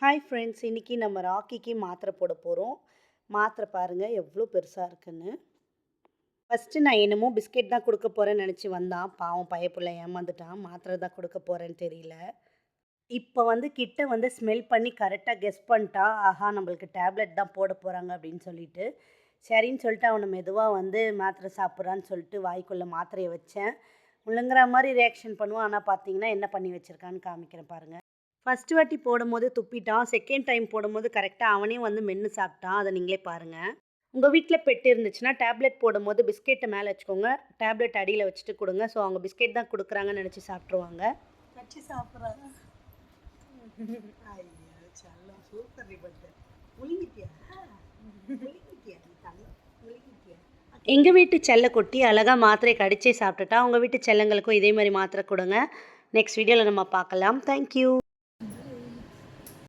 Hi friends, இன்றைக்கி நம்ம ராக்கிக்கு மாத்திரை போட போகிறோம். மாத்திரை பாருங்கள் எவ்வளோ பெருசாக இருக்குன்னு. ஃபஸ்ட்டு நான் என்னமோ பிஸ்கெட் தான் கொடுக்க போகிறேன்னு நினச்சி வந்தான். பாவம் பையப்புள்ள ஏமாந்துட்டான். மாத்திரை தான் கொடுக்க போகிறேன்னு தெரியல. இப்போ கிட்ட ஸ்மெல் பண்ணி கரெக்டாக கெஸ் பண்ணிட்டா. ஆஹா, நம்மளுக்கு டேப்லெட் தான் போட போகிறாங்க அப்படின்னு சொல்லிட்டு. சரின்னு சொல்லிட்டு அவனை மெதுவாக மாத்திரை சாப்பிட்றான்னு சொல்லிட்டு வாய்க்குள்ளே மாத்திரையை வச்சேன். முழுங்குற மாதிரி ரியாக்ஷன் பண்ணுவான். ஆனால் பார்த்தீங்கன்னா என்ன பண்ணி வச்சுருக்கான்னு காமிக்கிறேன் பாருங்கள். ஃபஸ்ட்டு வாட்டி போடும்போது துப்பிட்டான். செகண்ட் டைம் போடும்போது கரெக்டாக அவனே மென்று சாப்பிட்டான். அதை நீங்களே பாருங்கள். உங்கள் வீட்டில் பெட் இருந்துச்சுன்னா டேப்லெட் போடும்போது பிஸ்கெட்டை மேலே வச்சுக்கோங்க, டேப்லெட் அடியில் வச்சுட்டு கொடுங்க. ஸோ அவங்க பிஸ்கெட் தான் கொடுக்குறாங்கன்னு நினச்சி சாப்பிட்ருவாங்க. வச்சு சாப்பிட்றாங்க. ஐயோ செல்லம், சூப்பர் ரிபட்டு. முழுங்கிட்டியா? எங்கள் வீட்டு செல்லை கொட்டி அழகாக மாத்திரை கடிச்சே சாப்பிட்டுட்டா. உங்கள் வீட்டு செல்லங்களுக்கும் இதே மாதிரி மாத்திரை கொடுங்க. நெக்ஸ்ட் வீடியோவில் நம்ம பார்க்கலாம். தேங்க்யூ.